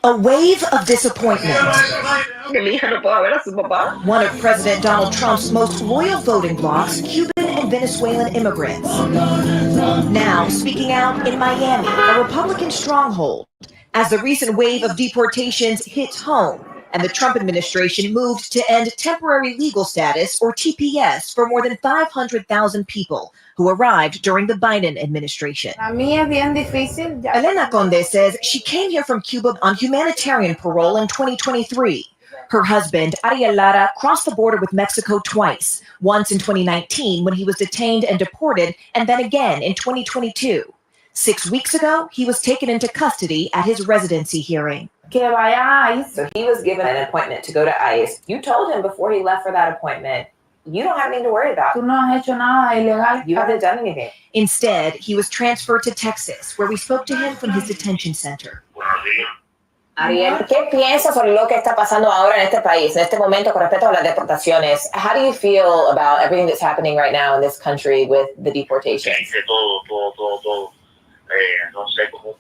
A wave of disappointment. One of President Donald Trump's most loyal voting blocs, Cuban and Venezuelan immigrants. Now speaking out in Miami, a Republican stronghold, as the recent wave of deportations hits home and the Trump administration moved to end temporary legal status, or TPS, for more than 500,000 people who arrived during the Biden administration. Elena Conde says she came here from Cuba on humanitarian parole in 2023. Her husband, Ariel Lara, crossed the border with Mexico twice, once in 2019 when he was detained and deported, and then again in 2022. 6 weeks ago, he was taken into custody at his residency hearing. So he was given an appointment to go to ICE. You told him before he left for that appointment, you don't have anything to worry about. You haven't done anything. Instead, he was transferred to Texas, where we spoke to him from his detention center. Ariel, ¿qué piensas sobre lo que está pasando ahora en este país, en este momento con respecto a las deportaciones? How do you feel about everything that's happening right now in this country with the deportations? No sé cómo.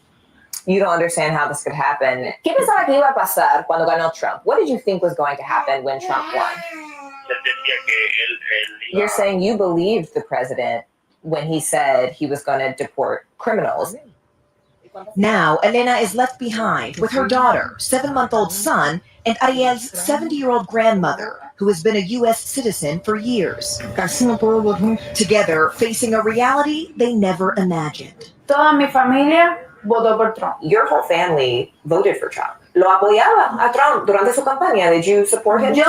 You don't understand how this could happen. ¿Qué pensaba que iba a pasar cuando ganó Trump? What did you think was going to happen when Trump won? You're saying you believed the president when he said he was going to deport criminals. Now, Elena is left behind with her daughter, 7-month-old son, and Ariel's 70-year-old grandmother, who has been a U.S. citizen for years. Together, facing a reality they never imagined. Toda mi familia votó por Trump. Your whole family voted for Trump. Lo apoyaba a Trump durante su campaña. Did you support him? Yo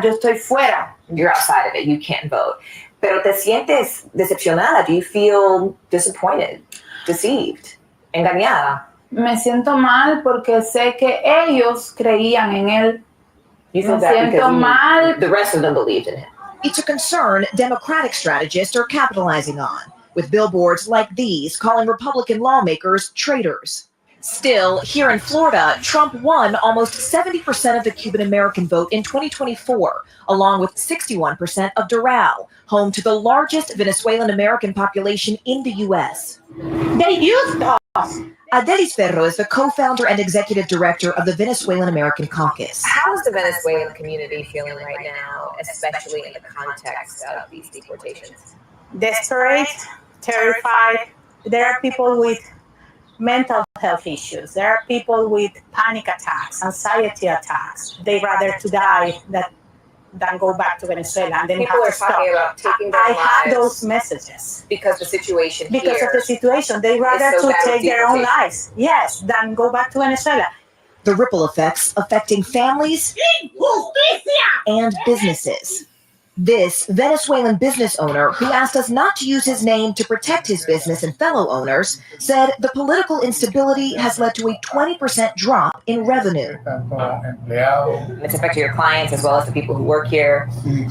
estoy fuera. You're outside of it. You can't vote. Pero te sientes decepcionada. Do you feel disappointed, deceived, engañada? Me siento mal porque sé que ellos creían en él. You feel bad because the rest of them believed in him. It's a concern Democratic strategists are capitalizing on, with billboards like these calling Republican lawmakers traitors. Still, here in Florida, Trump won almost 70% of the Cuban-American vote in 2024, along with 61% of Doral, home to the largest Venezuelan-American population in the U.S. They used us. Adelis Ferro is the co-founder and executive director of the Venezuelan-American Caucus. How is the Venezuelan community feeling right now, especially in the context of these deportations? Desperate, terrified. There are people with mental health issues. There are people with panic attacks, anxiety attacks. They'd rather to die than go back to Venezuela. And then people are talking about taking their lives. I had those messages. Because the situation Because here of the situation. They'd rather to take their own lives, yes, than go back to Venezuela. The ripple effects affecting families and businesses. This Venezuelan business owner, who asked us not to use his name to protect his business and fellow owners, said the political instability has led to a 20% drop in revenue. It's affecting your clients as well as the people who work here. A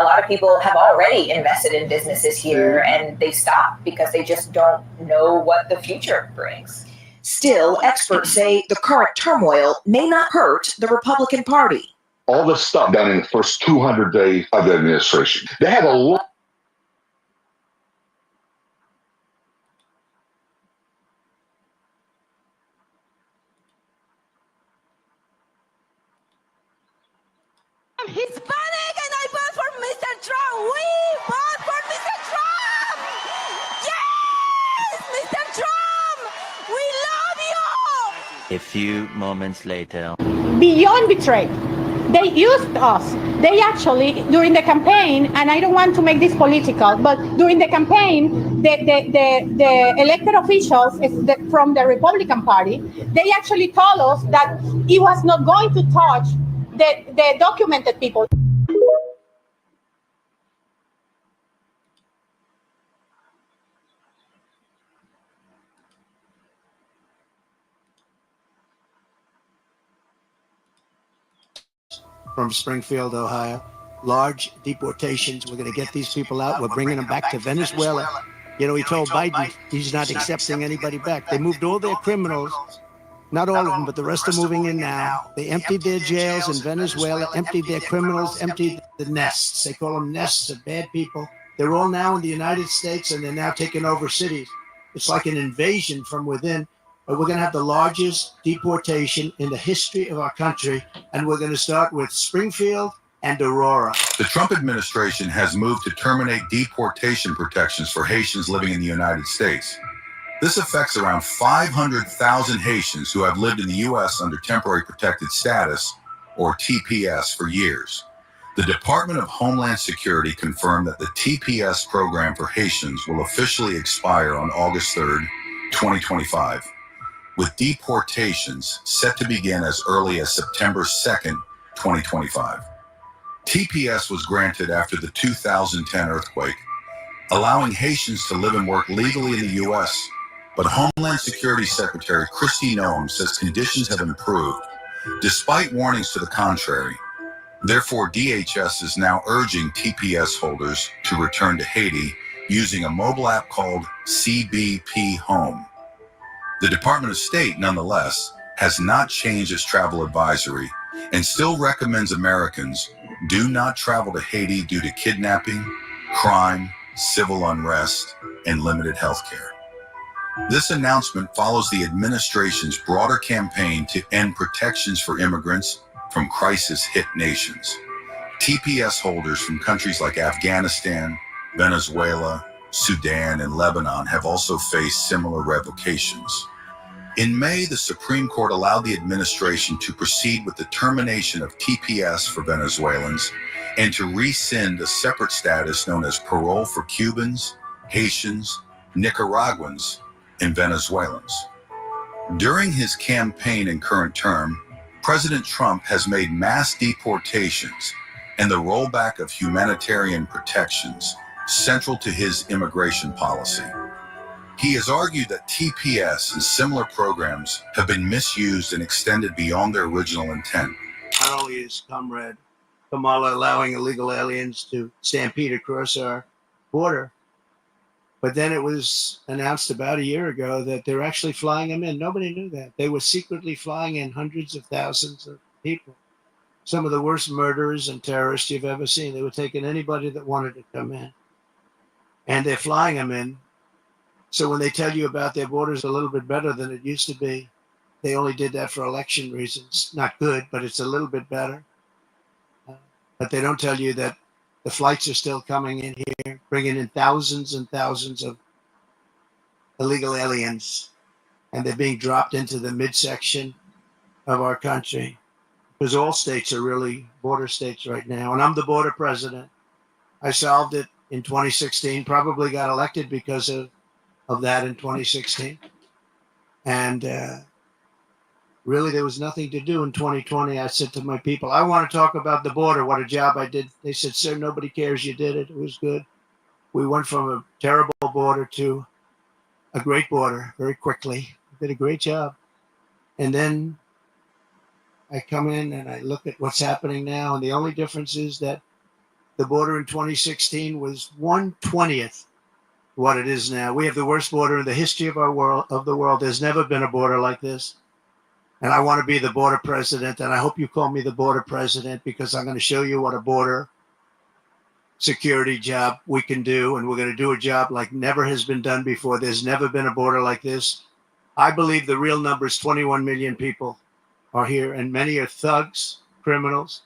lot of people have already invested in businesses here and they stopped because they just don't know what the future brings. Still, experts say the current turmoil may not hurt the Republican Party. All this stuff done in the first 200 days of the administration. They have a lot. I'm Hispanic and I vote for Mr. Trump. We vote for Mr. Trump. Yes, Mr. Trump. We love you. A few moments later. Beyond betrayed. They used us. They actually, during the campaign, and I don't want to make this political, but during the campaign, the elected officials from the Republican Party, they actually told us that he was not going to touch the documented people. From Springfield, Ohio. Large deportations. We're going to get these people out. We're bringing them back to Venezuela. You know, he told Biden he's not accepting anybody back. They moved all their criminals, not all of them, but the rest are moving in now. They emptied their jails in Venezuela, emptied their criminals, emptied the nests. They call them nests of bad people. They're all now in the United States, and they're now taking over cities. It's like an invasion from within. But we're going to have the largest deportation in the history of our country. And we're going to start with Springfield and Aurora. The Trump administration has moved to terminate deportation protections for Haitians living in the United States. This affects around 500,000 Haitians who have lived in the U.S. under temporary protected status, or TPS, for years. The Department of Homeland Security confirmed that the TPS program for Haitians will officially expire on August 3rd, 2025, with deportations set to begin as early as September 2nd, 2025. TPS was granted after the 2010 earthquake, allowing Haitians to live and work legally in the U.S., but Homeland Security Secretary Kristi Noem says conditions have improved, despite warnings to the contrary. Therefore, DHS is now urging TPS holders to return to Haiti using a mobile app called CBP Home. The Department of State, nonetheless, has not changed its travel advisory and still recommends Americans do not travel to Haiti due to kidnapping, crime, civil unrest, and limited health care. This announcement follows the administration's broader campaign to end protections for immigrants from crisis-hit nations. TPS holders from countries like Afghanistan, Venezuela, Sudan, and Lebanon have also faced similar revocations. In May, the Supreme Court allowed the administration to proceed with the termination of TPS for Venezuelans and to rescind a separate status known as parole for Cubans, Haitians, Nicaraguans, and Venezuelans. During his campaign and current term, President Trump has made mass deportations and the rollback of humanitarian protections central to his immigration policy. He has argued that TPS and similar programs have been misused and extended beyond their original intent. Not only is Comrade Kamala allowing illegal aliens to stampede across our border, but then it was announced about a year ago that they're actually flying them in. Nobody knew that. They were secretly flying in hundreds of thousands of people. Some of the worst murderers and terrorists you've ever seen. They were taking anybody that wanted to come in. And they're flying them in. So when they tell you about their borders a little bit better than it used to be, they only did that for election reasons. Not good, but it's a little bit better. But they don't tell you that the flights are still coming in here, bringing in thousands and thousands of illegal aliens, and they're being dropped into the midsection of our country, because all states are really border states right now. And I'm the border president. I solved it in 2016, probably got elected because of that in 2016. And really, there was nothing to do in 2020. I said to my people, I want to talk about the border, what a job I did. They said, sir, nobody cares you did it. It was good. We went from a terrible border to a great border very quickly. We did a great job. And then I come in and I look at what's happening now. And the only difference is that the border in 2016 was 1/20th what it is now. We have the worst border in the history of our world, of the world. There's never been a border like this. And I want to be the border president. And I hope you call me the border president, because I'm going to show you what a border security job we can do. And we're going to do a job like never has been done before. There's never been a border like this. I believe the real number is 21 million people are here, and many are thugs, criminals.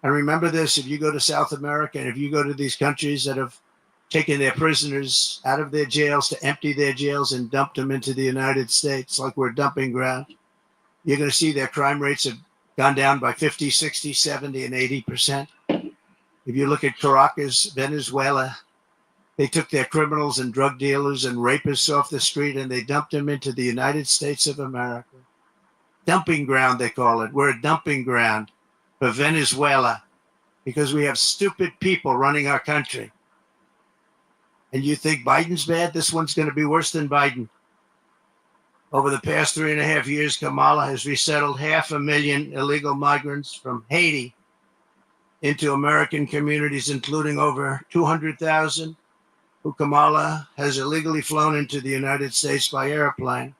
And remember this, if you go to South America and if you go to these countries that have taken their prisoners out of their jails to empty their jails and dumped them into the United States like we're a dumping ground, you're going to see their crime rates have gone down by 50, 60, 70, and 80%. If you look at Caracas, Venezuela, they took their criminals and drug dealers and rapists off the street and they dumped them into the United States of America. Dumping ground, they call it. We're a dumping ground for Venezuela because we have stupid people running our country. And you think Biden's bad? This one's going to be worse than Biden. Over the past 3.5 years, Kamala has resettled 500,000 illegal migrants from Haiti into American communities, including over 200,000 who Kamala has illegally flown into the United States by airplane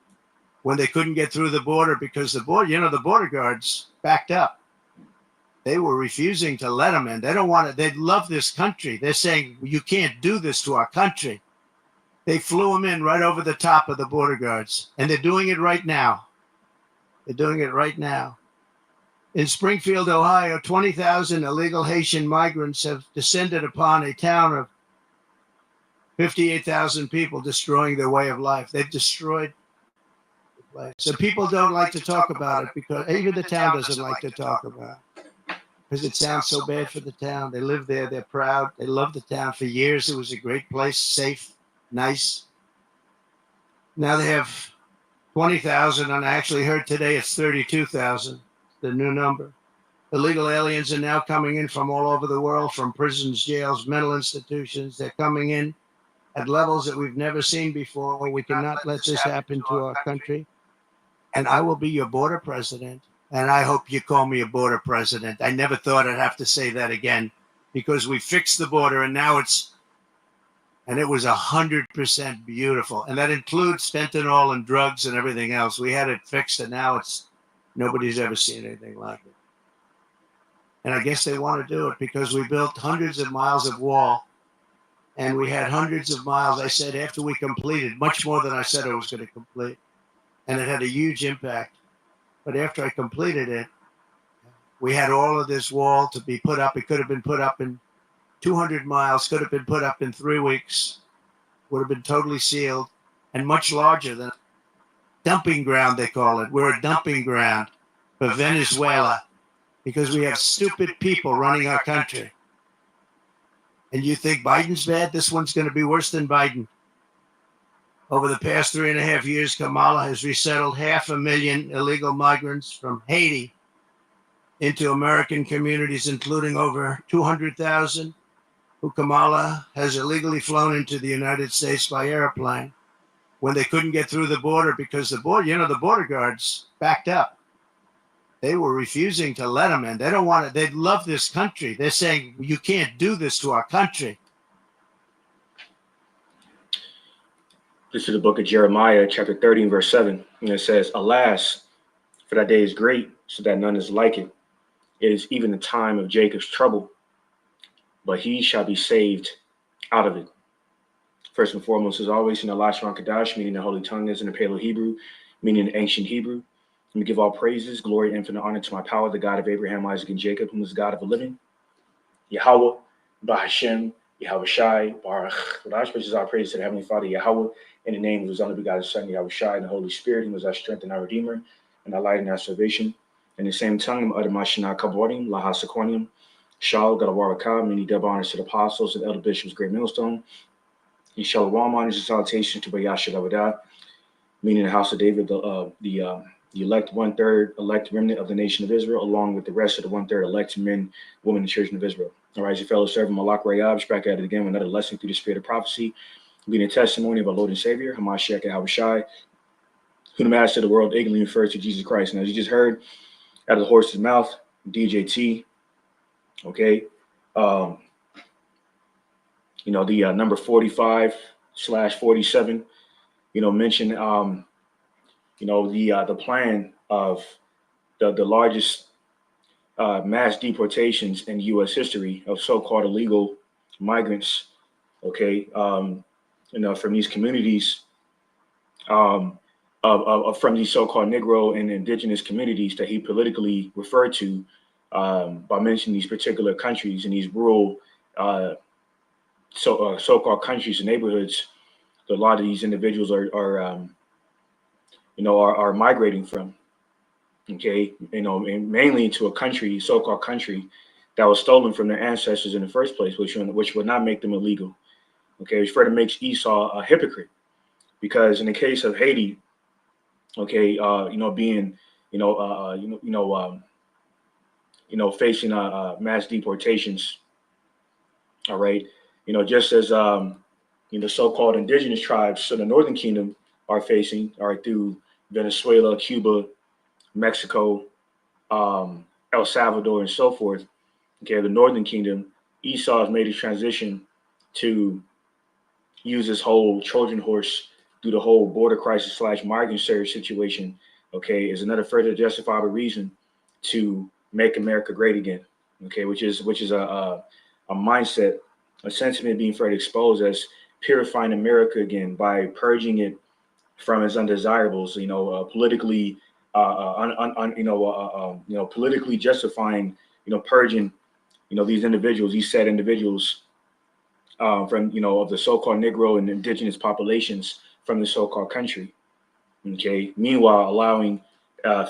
when they couldn't get through the border because the border guards backed up. They were refusing to let them in. They don't want it. They love this country. They're saying, you can't do this to our country. They flew them in right over the top of the border guards, and they're doing it right now. They're doing it right now. In Springfield, Ohio, 20,000 illegal Haitian migrants have descended upon a town of 58,000 people, destroying their way of life. They've destroyed the place. So people don't like to talk about it, because even the town doesn't like to talk about it, because it sounds so bad for the town. They live there. They're proud. They love the town. For years, it was a great place, safe, nice. Now they have 20,000, and I actually heard today it's 32,000, the new number. Illegal aliens are now coming in from all over the world, from prisons, jails, mental institutions. They're coming in at levels that we've never seen before. We cannot let this happen to our country. And I will be your border president. And I hope you call me a border president. I never thought I'd have to say that again, because we fixed the border, and now it was 100% beautiful. And that includes fentanyl and drugs and everything else. We had it fixed, and now nobody's ever seen anything like it. And I guess they want to do it because we built hundreds of miles of wall, and we had hundreds of miles, I said, after we completed, much more than I said I was going to complete. And it had a huge impact. But after I completed it, we had all of this wall to be put up. It could have been put up in 200 miles, could have been put up in 3 weeks, would have been totally sealed, and much larger than dumping ground, they call it. We're a dumping ground for Venezuela, because we have stupid people running our country. And you think Biden's bad? This one's going to be worse than Biden. Over the past 3.5 years, Kamala has resettled 500,000 illegal migrants from Haiti into American communities, including over 200,000 who Kamala has illegally flown into the United States by airplane when they couldn't get through the border because the border guards backed up. They were refusing to let them in. They don't want it. They love this country. They're saying, you can't do this to our country. This is the book of Jeremiah, chapter 30, verse 7. And it says, alas, for that day is great, so that none is like it. It is even the time of Jacob's trouble, but he shall be saved out of it. First and foremost, as always, in the Lashon Kadash, meaning the Holy Tongue, is in the Paleo-Hebrew, meaning the ancient Hebrew. Let me give all praises, glory, infinite honor to my power, the God of Abraham, Isaac, and Jacob, whom is the God of the living. Yahweh, Bahashem, Yahweh Shai, Baruch. Which is our praise to the Heavenly Father, Yahweh, in the name of his only begotten Son, Yahweh Shai, and the Holy Spirit, who is our strength and our Redeemer, and our light and our salvation. In the same tongue, utter Mashina Kaborim, Laha Sequanium, Shal, Gadawaraka, many double honors to the apostles and elder bishops, great millstone. And Shalom honors and salutations to Bayasha Davadah, meaning the house of David, the elect 1/3 elect remnant of the nation of Israel, along with the rest of the 1/3 elect men, women, and children of Israel. All right, your fellow servant Malak Rayab, back at it again with another lesson through the spirit of prophecy, being a testimony of our Lord and Savior, Hamashiach Yahweh Shai, who the master of the world ignorantly refers to Jesus Christ. Now, as you just heard out of the horse's mouth, DJT, okay, the number 45/47, mentioned, the plan of the largest mass deportations in U.S. history of so-called illegal migrants, okay, from these communities, from these so-called Negro and Indigenous communities that he politically referred to by mentioning these particular countries and these rural so-called countries and neighborhoods that a lot of these individuals are migrating from, okay, and mainly to a country, so-called country, that was stolen from their ancestors in the first place, which would not make them illegal, okay, which further makes Esau a hypocrite, because in the case of Haiti, okay, being, facing mass deportations, all right, just as the so-called indigenous tribes of the Northern Kingdom are facing, all right, through Venezuela, Cuba, Mexico, El Salvador, and so forth. Okay, the Northern Kingdom, Esau has made a transition to use this whole Trojan horse through the whole border crisis / migrant surge situation. Okay, is another further justifiable reason to make America great again. Okay, which is a mindset, a sentiment being further exposed as purifying America again by purging it from its undesirables. Politically, politically justifying, purging, these individuals, these said individuals from, of the so-called Negro and Indigenous populations from the so-called country. Okay. Meanwhile, allowing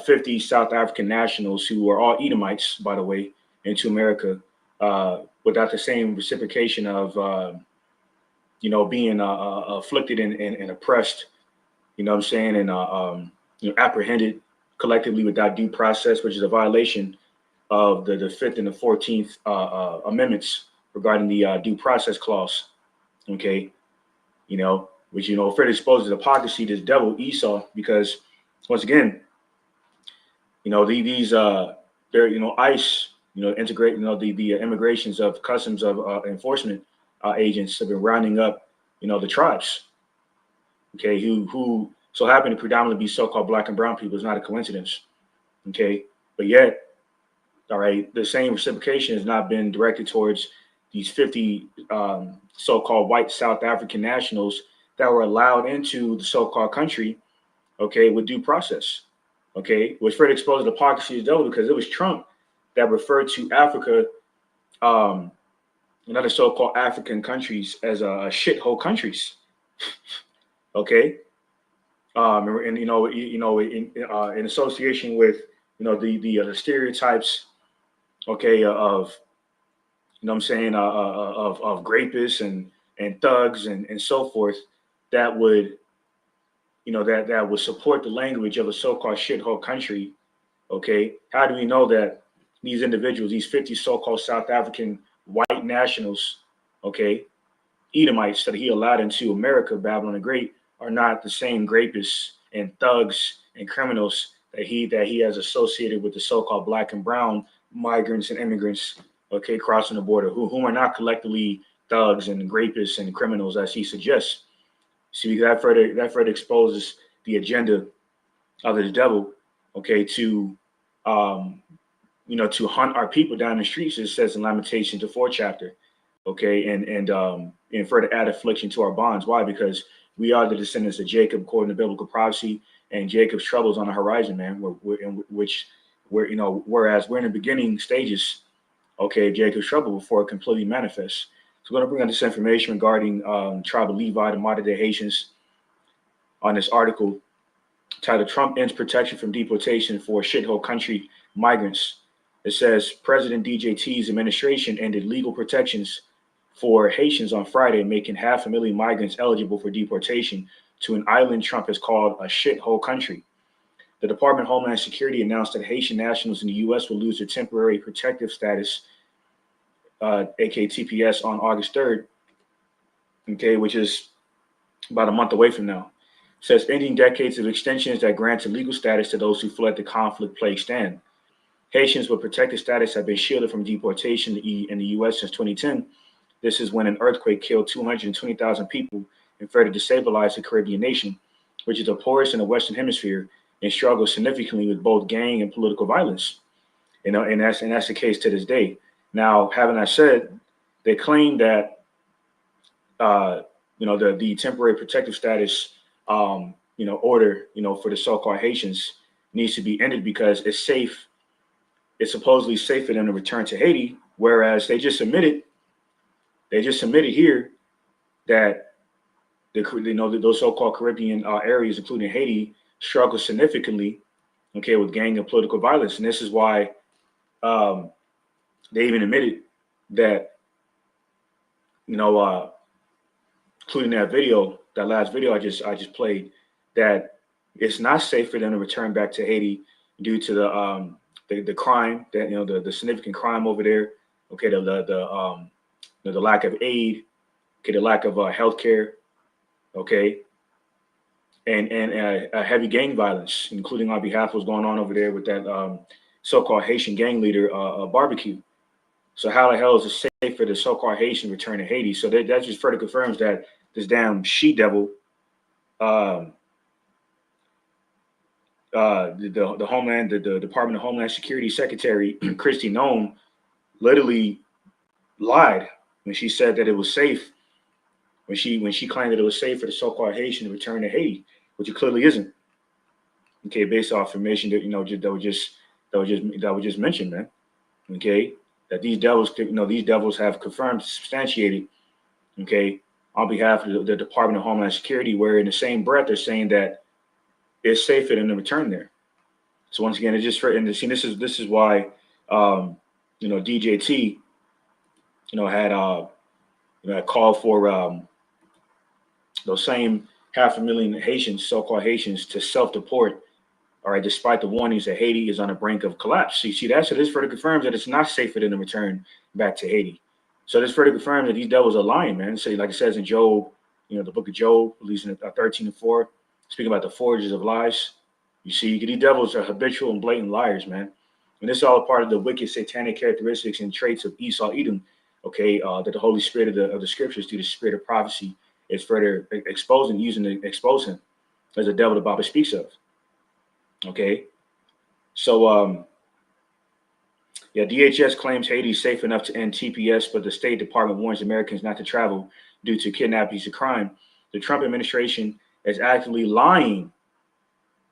50 South African nationals who are all Edomites, by the way, into America without the same reciprocation of, being afflicted and oppressed, you know what I'm saying, and apprehended collectively without due process, which is a violation of the 5th and the 14th amendments regarding the due process clause. Okay. Which, further exposes hypocrisy to this devil Esau, because once again, these they're, ICE, integrate, the immigrations of customs of enforcement agents have been rounding up, the tribes, okay, who so happen to predominantly be so-called black and brown people. It's not a coincidence, okay, but yet, all right, the same reciprocation has not been directed towards these 50 so-called white South African nationals that were allowed into the so-called country, okay, with due process, okay, which further exposed the hypocrisy of the devil, because it was Trump that referred to Africa and other so-called African countries as shithole countries, okay, and in association with the stereotypes, okay, of what I'm saying, of rapists and thugs and so forth, that would that would support the language of a so-called shithole country. Okay, how do we know that these individuals, these 50 so-called South African white nationals, okay, Edomites that he allowed into America, Babylon the Great, are not the same rapists and thugs and criminals that he has associated with the so-called black and brown migrants and immigrants, okay, crossing the border, whom are not collectively thugs and rapists and criminals as he suggests. See, that further exposes the agenda of the devil, okay, to to hunt our people down the streets, it says in Lamentations, the 4th chapter, okay, and further add affliction to our bonds. Why? Because we are the descendants of Jacob, according to biblical prophecy, and Jacob's troubles on the horizon, man. Whereas we're in the beginning stages, okay, of Jacob's trouble before it completely manifests. So we're going to bring on this information regarding tribe of Levi, the modern day Haitians, on this article titled "Trump Ends Protection from Deportation for Shithole Country Migrants." It says President DJT's administration ended legal protections for Haitians on Friday, making 500,000 migrants eligible for deportation to an island Trump has called a shithole country. The Department of Homeland Security announced that Haitian nationals in the U.S. will lose their temporary protective status, aka TPS, on August 3rd, okay, which is about a month away from now. It says ending decades of extensions that grant legal status to those who fled the conflict-plagued stand. Haitians with protected status have been shielded from deportation in the U.S. since 2010. This is when an earthquake killed 220,000 people and further destabilized the Caribbean nation, which is the poorest in the Western Hemisphere and struggles significantly with both gang and political violence. And that's the case to this day. Now, having that said, they claim that the temporary protective status order for the so-called Haitians needs to be ended because it's safe. It's supposedly safe for them to return to Haiti, whereas they just admitted here that those so-called Caribbean areas, including Haiti, struggle significantly, okay, with gang and political violence, and this is why they even admitted that, including that last video I just played, that it's not safe for them to return back to Haiti due to the crime, that the significant crime over there, okay, the lack of aid, okay, the lack of healthcare, okay, and heavy gang violence, including on behalf of what's going on over there with that so-called Haitian gang leader barbecue. So how the hell is it safe for the so-called Haitian to return to Haiti? So that just further confirms that this damn she devil, the Department of Homeland Security Secretary Kristi Noem literally lied when she said that it was safe when she claimed that it was safe for the so-called Haitian to return to Haiti, which it clearly isn't. Okay, based off information that that was just mentioned, man. Okay, that these devils have confirmed, substantiated. Okay, on behalf of the Department of Homeland Security, where in the same breath they're saying that it's safe for them to return there. So once again, it's just for, and this is why DJT had called for those same 500,000 Haitians, so-called Haitians, to self-deport. All right, despite the warnings that Haiti is on the brink of collapse. See, that's so this further confirms that it's not safe for them to return back to Haiti. So this further confirms that these devils are lying, man. So like it says in Job, the book of Job, at least in 13:4, speaking about the forges of lies. You see, these devils are habitual and blatant liars, man. And this is all part of the wicked satanic characteristics and traits of Esau, Edom, okay, that the Holy Spirit of the scriptures, through the spirit of prophecy, is further exposing, using to expose him as the devil the Bible speaks of. Okay. So, DHS claims Haiti is safe enough to end TPS, but the State Department warns Americans not to travel due to kidnappings and crime. The Trump administration is actively lying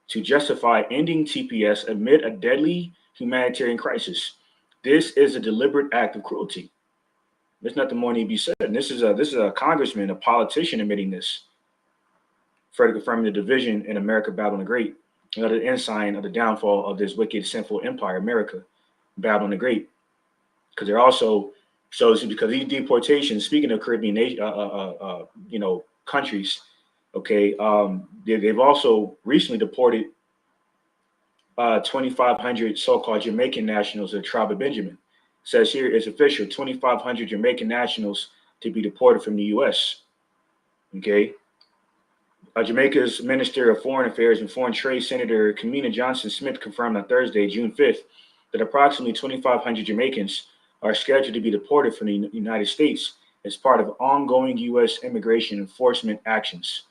to justify ending TPS amid a deadly humanitarian crisis. This is a deliberate act of cruelty. There's nothing more need to be said. And this is a congressman, a politician, admitting this, further confirming the division in America, Babylon the Great, another ensign of the downfall of this wicked, sinful empire, America, Babylon the Great. Because they're also, so it's because these deportations, speaking of Caribbean countries, okay, they've also recently deported 2,500 so-called Jamaican nationals of the tribe of Benjamin. It says here it's official, 2,500 Jamaican nationals to be deported from the U.S. Okay. Jamaica's Minister of Foreign Affairs and Foreign Trade, Senator Kamina Johnson-Smith, confirmed on Thursday, June 5th, that approximately 2,500 Jamaicans are scheduled to be deported from the United States as part of ongoing U.S. immigration enforcement actions.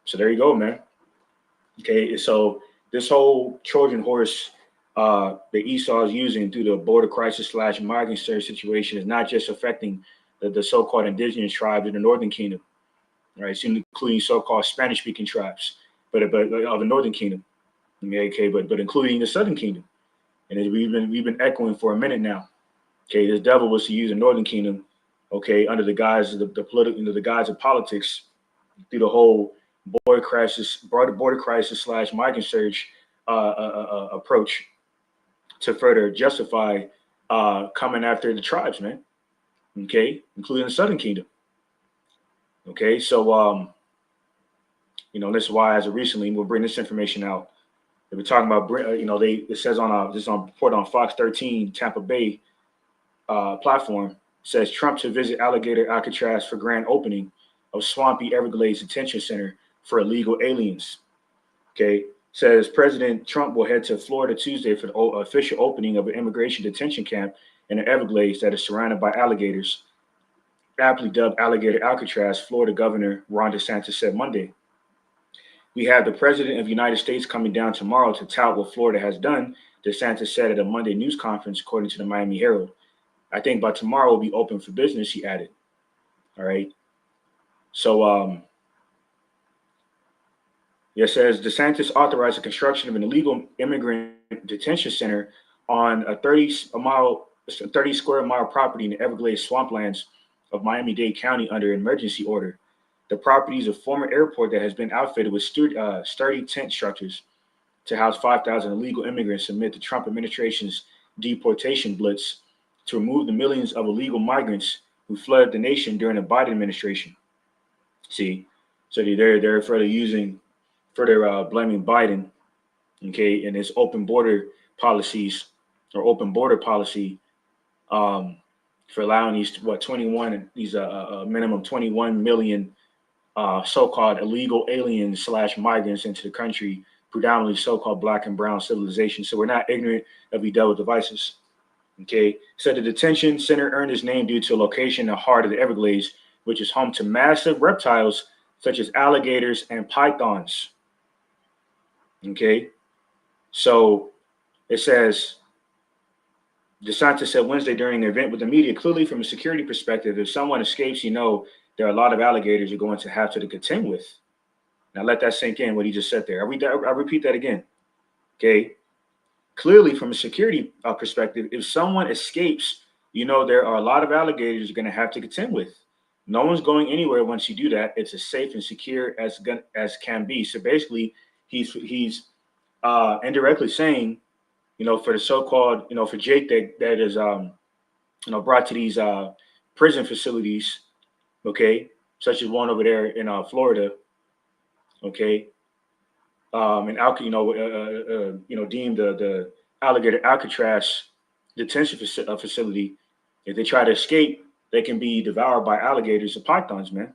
So there you go, man. Okay, so this whole Trojan horse that Esau is using through the border crisis / migrant surge situation is not just affecting the so-called indigenous tribes in the Northern Kingdom, right? It's including so-called Spanish-speaking tribes, but of the Northern Kingdom, okay, but including the Southern Kingdom, and we've been echoing for a minute now. Okay, this devil was to use the Northern Kingdom, okay, under the guise of the political, the guise of politics, through the whole border crisis / migrant surge approach, to further justify coming after the tribes, man. Okay, including the Southern Kingdom. Okay, so this is why, as of recently, we'll bring this information out. They were talking about, it says on this on report on Fox 13 Tampa Bay platform, says Trump to visit Alligator Alcatraz for grand opening of Swampy Everglades Detention Center for illegal aliens. Okay, says President Trump will head to Florida Tuesday for the official opening of an immigration detention camp in the Everglades that is surrounded by alligators, aptly dubbed Alligator Alcatraz. Florida Governor Ron DeSantis said Monday. We have the President of the United States coming down tomorrow to tout what Florida has done, DeSantis said at a Monday news conference, according to the Miami Herald. I think by tomorrow we'll be open for business, he added. All right. So, it says DeSantis authorized the construction of an illegal immigrant detention center on a 30 square mile property in the Everglades swamplands of Miami-Dade County under an emergency order. The property is a former airport that has been outfitted with sturdy tent structures to house 5,000 illegal immigrants amid the Trump administration's deportation blitz to remove the millions of illegal migrants who flooded the nation during the Biden administration. See, so they're further blaming Biden, okay, and his open border policy, for allowing these minimum 21 million so-called illegal aliens / migrants into the country, predominantly so-called Black and brown civilization. So we're not ignorant of these devil devices. Okay, so the detention center earned its name due to a location in the heart of the Everglades, which is home to massive reptiles such as alligators and pythons. Okay, so it says, DeSantis said Wednesday during an event with the media, clearly from a security perspective, if someone escapes, there are a lot of alligators you're going to have to contend with. Now let that sink in, what he just said there. I repeat that again. Okay. Clearly, from a security perspective, if someone escapes, there are a lot of alligators you're going to have to contend with. No one's going anywhere once you do that. It's as safe and secure as can be. So basically, he's indirectly saying, for the so-called, for Jake that is, brought to these prison facilities, okay, such as one over there in Florida, okay, and deemed the alligator Alcatraz detention facility. If they try to escape, they can be devoured by alligators or pythons, man.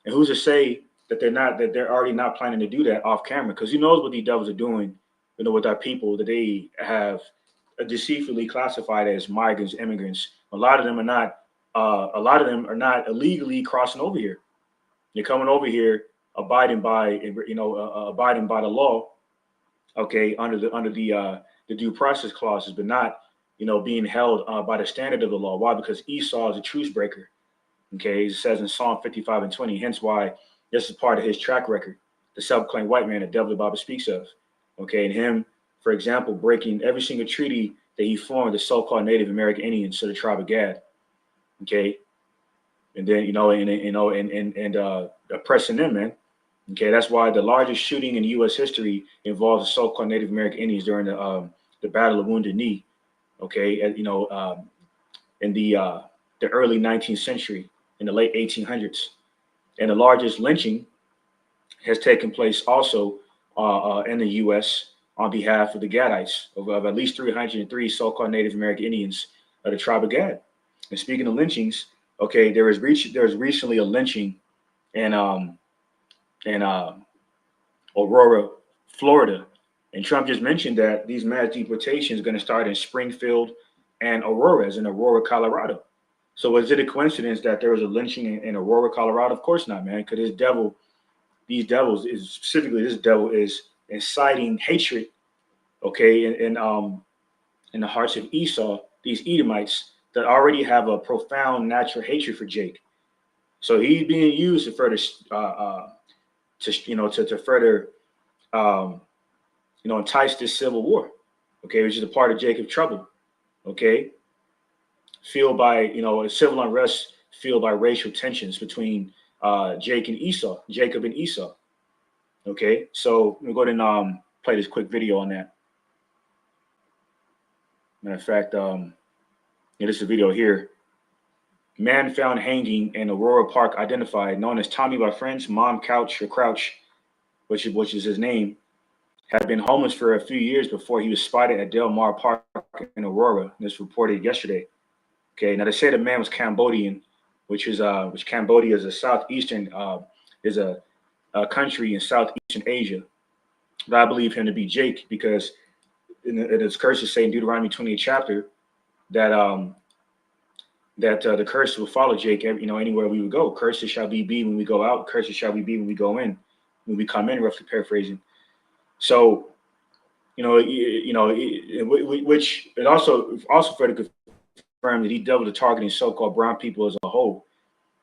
And who's to say that they're already not planning to do that off camera? Because who knows what these devils are doing, with our people that they have deceitfully classified as migrants, immigrants. A lot of them are not illegally crossing over here. They're coming over here abiding by the law, okay, under the due process clauses, but not being held by the standard of the law. Why? Because Esau is a truce breaker. Okay, it says in Psalm 55:20. Hence why this is part of his track record. The self-proclaimed white man that Devil the Bible speaks of. Okay, and him, for example, breaking every single treaty that he formed with the so-called Native American Indians to the tribe of Gad. Okay, and then oppressing them, man. Okay, that's why the largest shooting in U.S. history involves the so-called Native American Indians during the Battle of Wounded Knee. Okay, in the early 19th century, in the late 1800s, and the largest lynching has taken place also in the U.S. on behalf of the Gadites of at least 303 so-called Native American Indians of the tribe of Gad. And speaking of lynchings, okay, there was recently a lynching in Aurora, Florida, and Trump just mentioned that these mass deportations are going to start in Springfield and Aurora, as in Aurora, Colorado. So is it a coincidence that there was a lynching in Aurora, Colorado? Of course not, man, because this devil is inciting hatred, okay, in the hearts of Esau, these Edomites that already have a profound natural hatred for Jake. So he's being used to further, entice this civil war, okay, which is a part of Jacob's trouble, okay, fueled by, civil unrest, fueled by racial tensions between Jacob and Esau. Okay, so we'll go ahead and play this quick video on that. Matter of fact, this is a video here. Man found hanging in Aurora Park, identified, known as Tommy by friends, Mom Couch or Crouch, which is his name, had been homeless for a few years before he was spotted at Del Mar Park in Aurora. This reported yesterday. Okay, now they say the man was Cambodian, which Cambodia is a southeastern, is a country in Southeastern Asia. But I believe him to be Jake because in his curses say in Deuteronomy 28 chapter that the curse will follow Jake anywhere we would go. Curses shall be when we go out. Curses shall we be when we go in. When we come in, roughly paraphrasing. So, which it also further confirmed that he dealt with targeting so-called brown people as a whole,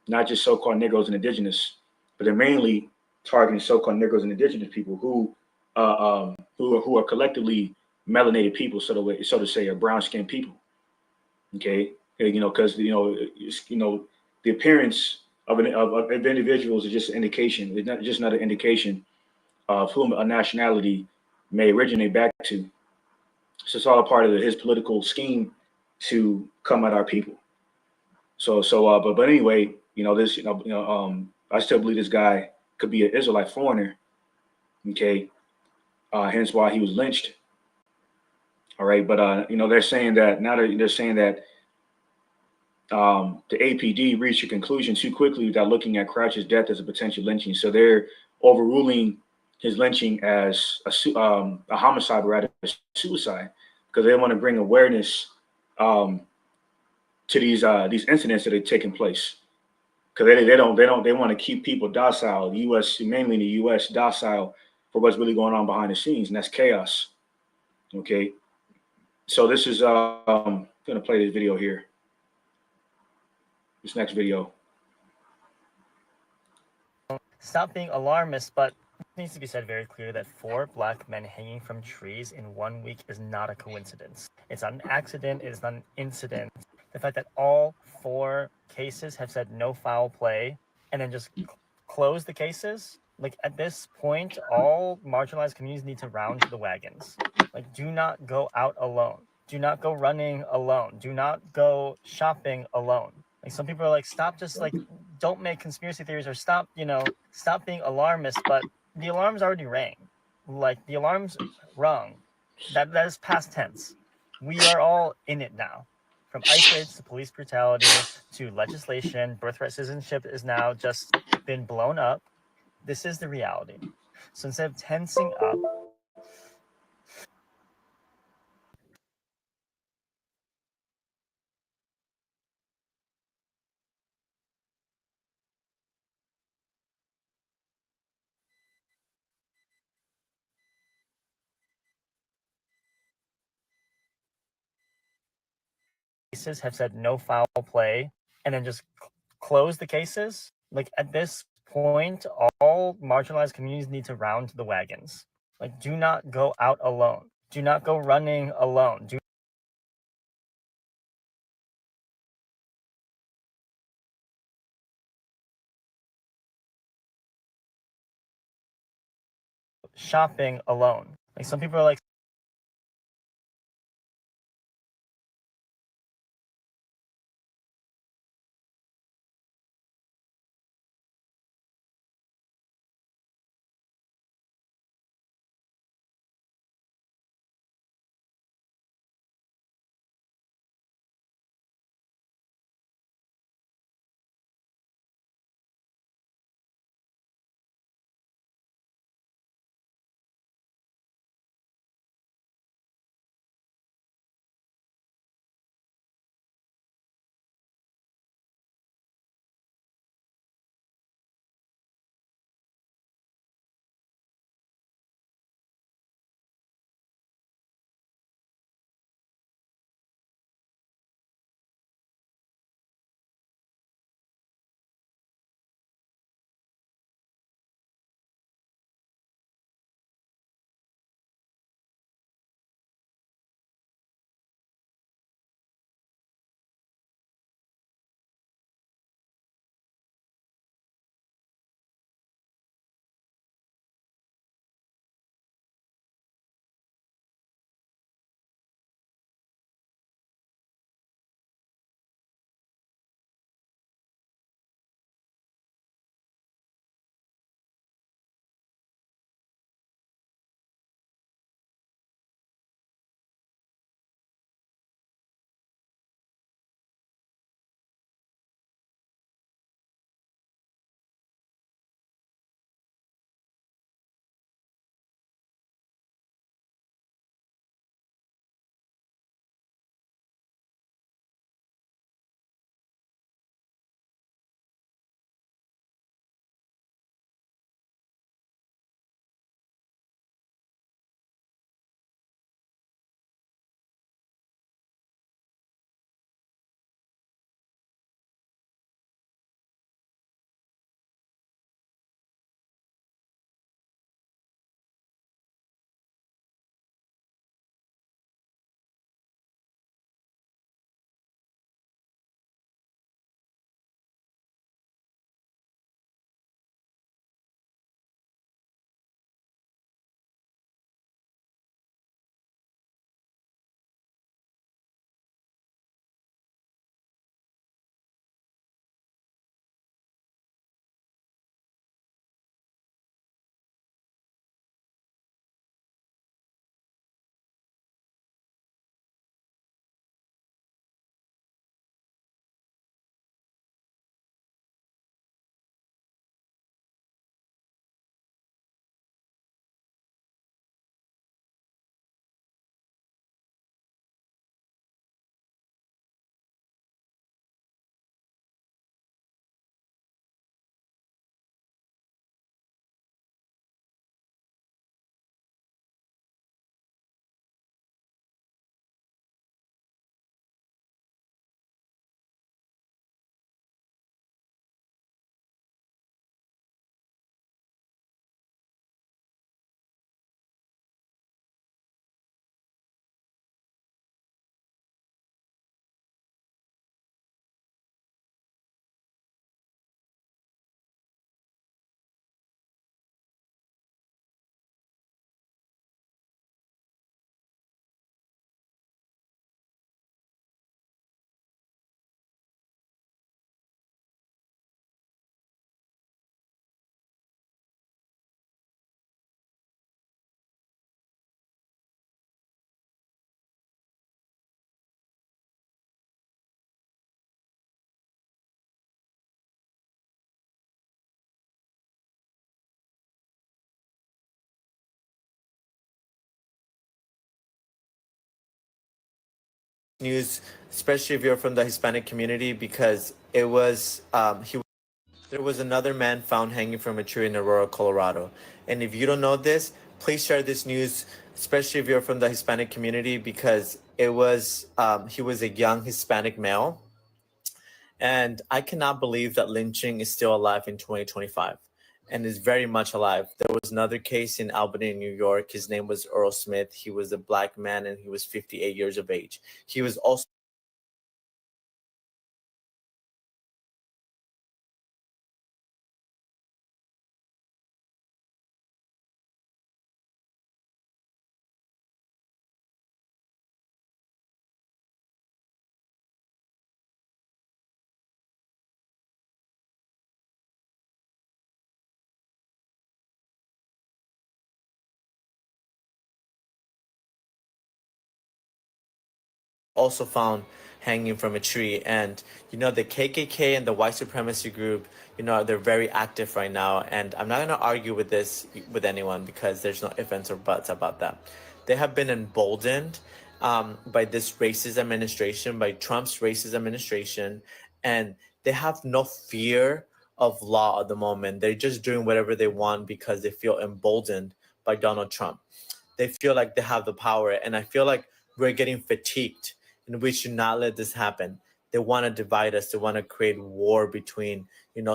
not just so-called Negroes and Indigenous, but they're mainly targeting so-called Negroes and Indigenous people who are collectively melanated people, so to say, or brown-skinned people. Okay, because the appearance of individuals is just an indication. It's not an indication of whom a nationality may originate back to. So it's all a part of his political scheme to come at our people. But anyway, I still believe this guy could be an Israelite foreigner. Okay, hence why he was lynched. All right, but they're saying that the APD reached a conclusion too quickly without looking at Crouch's death as a potential lynching. So they're overruling his lynching as a homicide rather than suicide, because they want to bring awareness to these incidents that are taking place, because they want to keep people docile. The U.S., mainly in the U.S., docile for what's really going on behind the scenes, and that's chaos. Okay, so this is I'm gonna play this video here. This next video. stop being alarmist, but it needs to be said very clearly that 4 black men hanging from trees in 1 week is not a coincidence. It's not an accident. It is not an incident. The fact that all 4 cases have said no foul play and then just close the cases, like at this point, all marginalized communities need to round the wagons. Like, do not go out alone. Do not go running alone. Do not go shopping alone. Like, some people are like, stop, just like, don't make conspiracy theories, or stop, stop being alarmist. But the alarms already rang. Like, the alarms rung. That is past tense. We are all in it now. From ICE raids to police brutality to legislation, birthright citizenship is now just been blown up. This is the reality. So instead of tensing up, cases have said no foul play and then just close the cases. Like, at this point, all marginalized communities need to round the wagons. Like, do not go out alone. Do not go running alone. Do shopping alone. Like, some people are like, news, especially if you're from the Hispanic community, because there was another man found hanging from a tree in Aurora, Colorado. And if you don't know this, please share this news, especially if you're from the Hispanic community, because he was a young Hispanic male. And I cannot believe that lynching is still alive in 2025 and is very much alive. There was another case in Albany, New York. His name was Earl Smith. He was a black man and he was 58 years of age. He was also found hanging from a tree. And the KKK and the white supremacy group, they're very active right now, and I'm not going to argue with this with anyone because there's no ifs, ands, or buts about that. They have been emboldened by this racist administration, by Trump's racist administration, and they have no fear of law at the moment. They're just doing whatever they want because they feel emboldened by Donald Trump. They feel like they have the power, and I feel like we're getting fatigued, and we should not let this happen. They want to divide us. They want to create war between,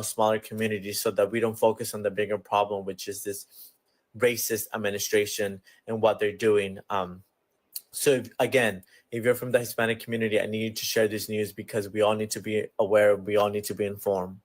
smaller communities so that we don't focus on the bigger problem, which is this racist administration and what they're doing. So if you're from the Hispanic community, I need you to share this news because we all need to be aware. We all need to be informed.